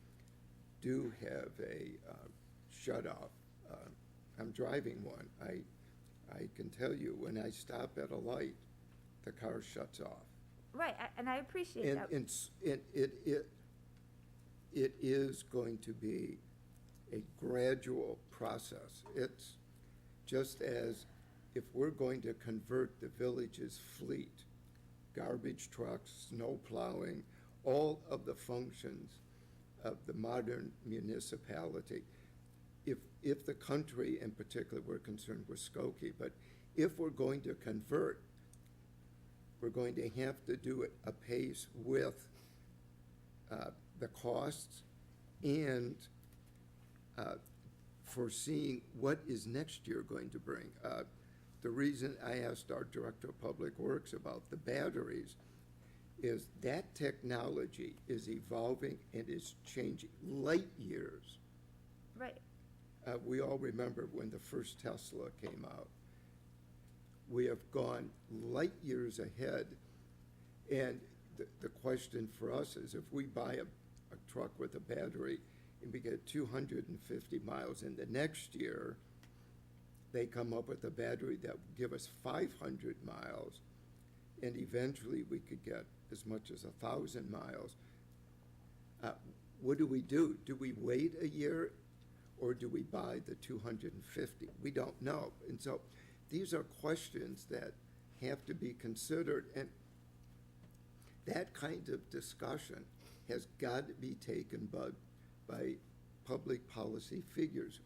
do have a shut-off. I'm driving one. I can tell you, when I stop at a light, the car shuts off. Right, and I appreciate that. And it is going to be a gradual process. It's just as if we're going to convert the village's fleet, garbage trucks, snow plowing, all of the functions of the modern municipality. If the country in particular, we're concerned with Skokie, but if we're going to convert, we're going to have to do it apace with the costs and foreseeing what is next year going to bring. The reason I asked our Director of Public Works about the batteries is that technology is evolving and is changing light years. Right. We all remember when the first Tesla came out. We have gone light years ahead, and the question for us is, if we buy a truck with a battery and we get 250 miles, and the next year they come up with a battery that will give us 500 miles, and eventually we could get as much as 1,000 miles. What do? Do we wait a year, or do we buy the 250? We don't know. And so these are questions that have to be considered, and that kind of discussion has got to be taken by public policy figures.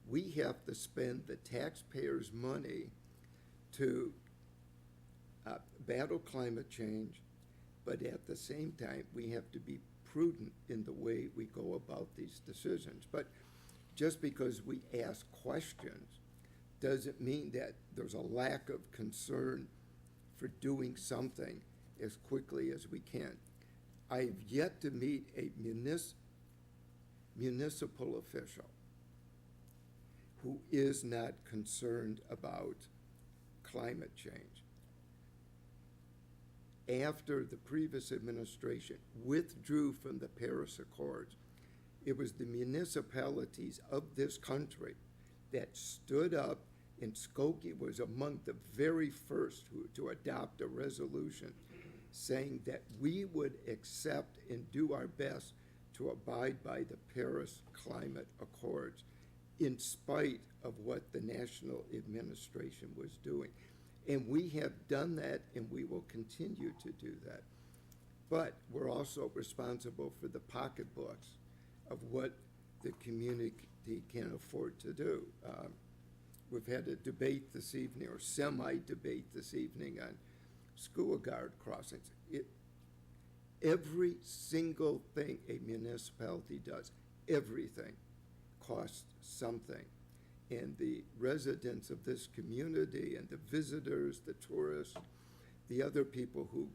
We have to spend the taxpayers' money to battle climate change, but at the same time, we have to be prudent in the way we go about these decisions. But just because we ask questions doesn't mean that there's a lack of concern for doing something as quickly as we can. I've yet to meet a municipal official who is not concerned about climate change. After the previous administration withdrew from the Paris Accords, it was the municipalities of this country that stood up, and Skokie was among the very first to adopt a resolution saying that we would accept and do our best to abide by the Paris Climate Accords in spite of what the national administration was doing. And we have done that, and we will continue to do that. But we're also responsible for the pocketbooks of what the community can afford to do. We've had a debate this evening, or semi-debate this evening, on school guard crossings. Every single thing a municipality does, everything, costs something. And the residents of this community and the visitors, the tourists, the other people who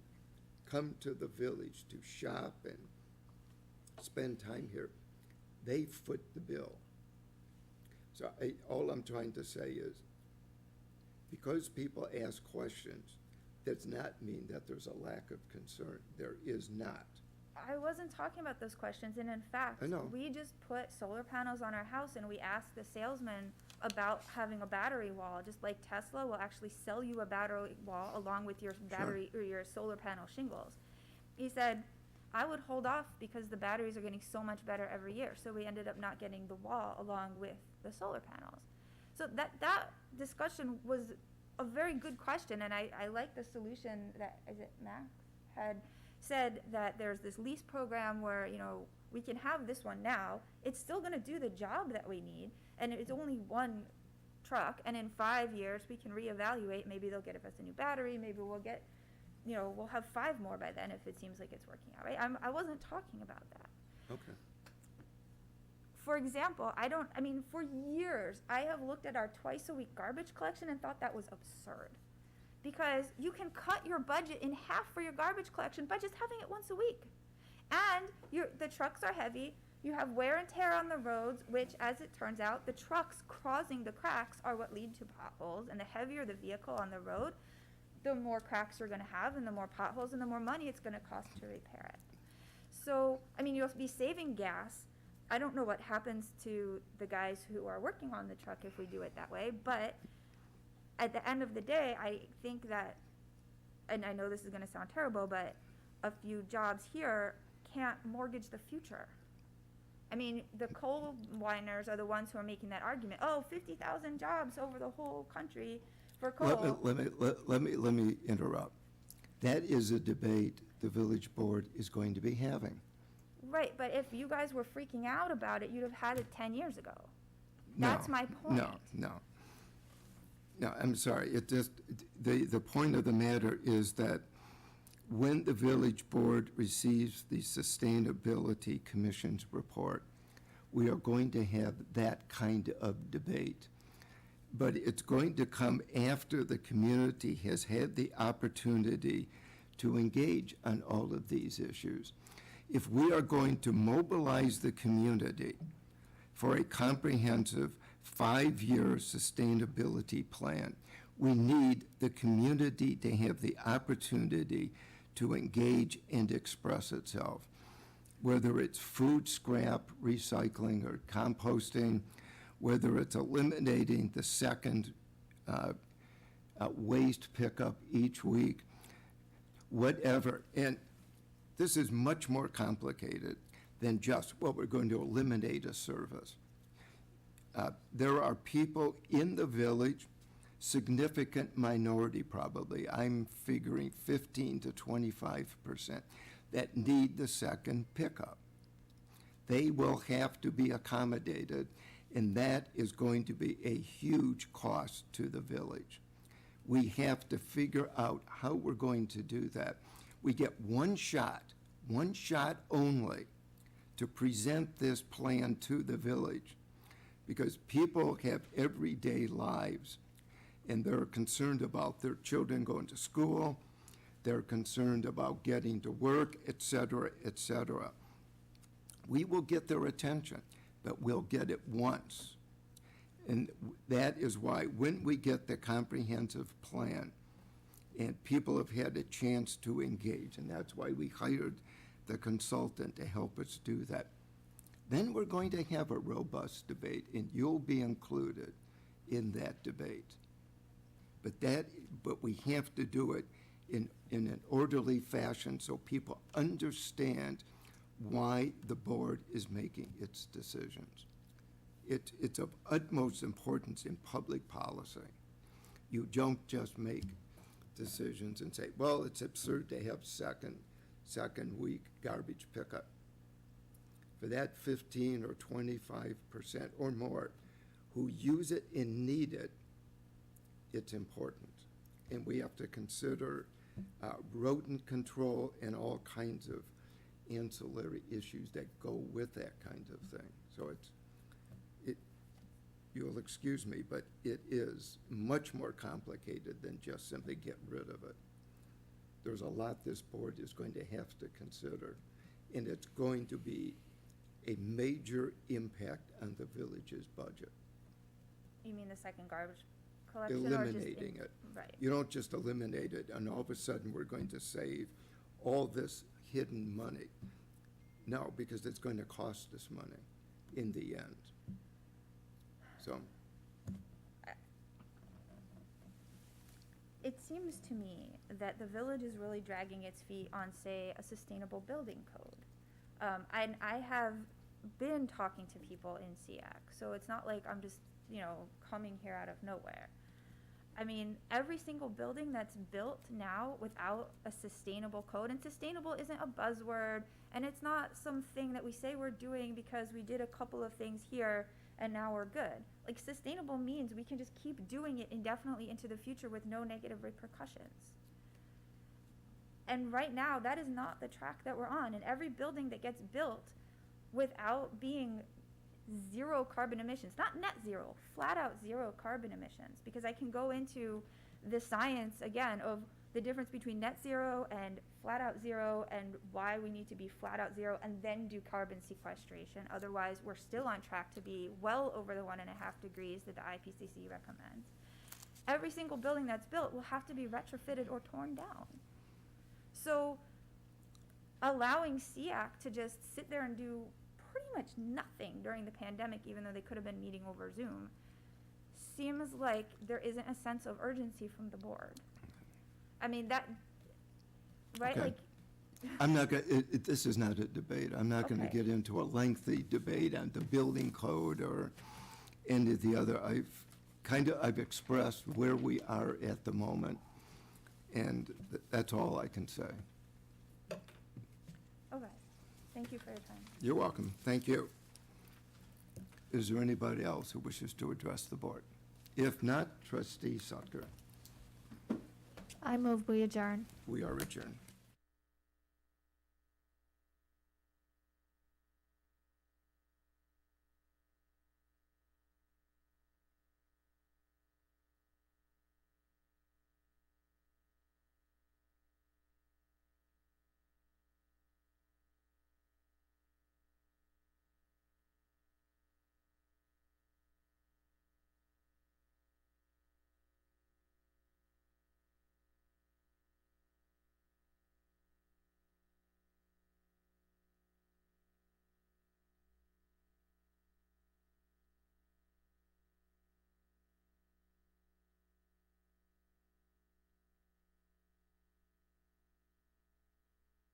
come to the village to shop and spend time here, they foot the bill. So all I'm trying to say is, because people ask questions, does not mean that there's a lack of concern. There is not. I wasn't talking about those questions, and in fact, I know. we just put solar panels on our house, and we asked the salesman about having a battery wall, just like Tesla will actually sell you a battery wall along with your battery or your solar panel shingles. He said, I would hold off because the batteries are getting so much better every year. So we ended up not getting the wall along with the solar panels. So that discussion was a very good question, and I like the solution that, is it Max, had said, that there's this lease program where, we can have this one now. It's still going to do the job that we need, and it's only one truck, and in 5 years we can reevaluate. Maybe they'll get us a new battery. Maybe we'll get, we'll have 5 more by then if it seems like it's working out, right? I wasn't talking about that. Okay. For example, for years, I have looked at our twice-a-week garbage collection and thought that was absurd. Because you can cut your budget in half for your garbage collection by just having it once a week. And the trucks are heavy, you have wear and tear on the roads, which, as it turns out, the trucks causing the cracks are what lead to potholes, and the heavier the vehicle on the road, the more cracks you're gonna have, and the more potholes, and the more money it's gonna cost to repair it. So, I mean, you'll be saving gas. I don't know what happens to the guys who are working on the truck if we do it that way, but at the end of the day, I think that, and I know this is gonna sound terrible, but a few jobs here can't mortgage the future. I mean, the coal miners are the ones who are making that argument. Oh, 50,000 jobs over the whole country for coal. Let me interrupt. That is a debate the village board is going to be having. Right, but if you guys were freaking out about it, you'd have had it 10 years ago. No, That's my point. No, I'm sorry. It just, the point of the matter is that when the village board receives the Sustainability Commission's report, we are going to have that kind of debate. But it's going to come after the community has had the opportunity to engage on all of these issues. If we are going to mobilize the community for a comprehensive 5-year sustainability plan, we need the community to have the opportunity to engage and express itself. Whether it's food scrap recycling or composting, whether it's eliminating the second waste pickup each week, whatever. And this is much more complicated than just, well, we're going to eliminate a service. There are people in the village, significant minority probably, I'm figuring 15 to 25%, that need the second pickup. They will have to be accommodated, and that is going to be a huge cost to the village. We have to figure out how we're going to do that. We get one shot only to present this plan to the village, because people have everyday lives, and they're concerned about their children going to school, they're concerned about getting to work, et cetera, et cetera. We will get their attention, but we'll get it once. And that is why when we get the comprehensive plan and people have had a chance to engage, and that's why we hired the consultant to help us do that, then we're going to have a robust debate, and you'll be included in that debate. But we have to do it in an orderly fashion so people understand why the board is making its decisions. It's of utmost importance in public policy. You don't just make decisions and say, well, it's absurd to have second week garbage pickup. For that 15 or 25% or more who use it and need it, it's important. And we have to consider rodent control and all kinds of ancillary issues that go with that kind of thing. So you'll excuse me, but it is much more complicated than just simply get rid of it. There's a lot this board is going to have to consider, and it's going to be a major impact on the village's budget. You mean the second garbage collection? Or just Eliminating it. Right. You don't just eliminate it, and all of a sudden, we're going to save all this hidden money. No, because it's going to cost us money in the end. So, it seems to me that the village is really dragging its feet on, say, a sustainable building code. And I have been talking to people in SEAC, so it's not like I'm just, coming here out of nowhere. I mean, every single building that's built now without a sustainable code, and sustainable isn't a buzzword, and it's not something that we say we're doing because we did a couple of things here and now we're good. Like, sustainable means we can just keep doing it indefinitely into the future with no negative repercussions. And right now, that is not the track that we're on. And every building that gets built without being zero carbon emissions, not net zero, flat out zero carbon emissions, because I can go into the science again of the difference between net zero and flat out zero and why we need to be flat out zero and then do carbon sequestration. Otherwise, we're still on track to be well over the 1.5 degrees that the IPCC recommends. every single building that's built will have to be retrofitted or torn down. So allowing SEAC to just sit there and do pretty much nothing during the pandemic, even though they could have been meeting over Zoom, seems like there isn't a sense of urgency from the board. I mean, that, right, Okay. like, I'm not going, this is not a debate. I'm not going to Okay. get into a lengthy debate on the building code or any of the other. I've expressed where we are at the moment, and that's all I can say. okay, thank you for your time. You're welcome. Thank you. Is there anybody else who wishes to address the board? If not, trustee Sucker, I move we adjourn. we are adjourned.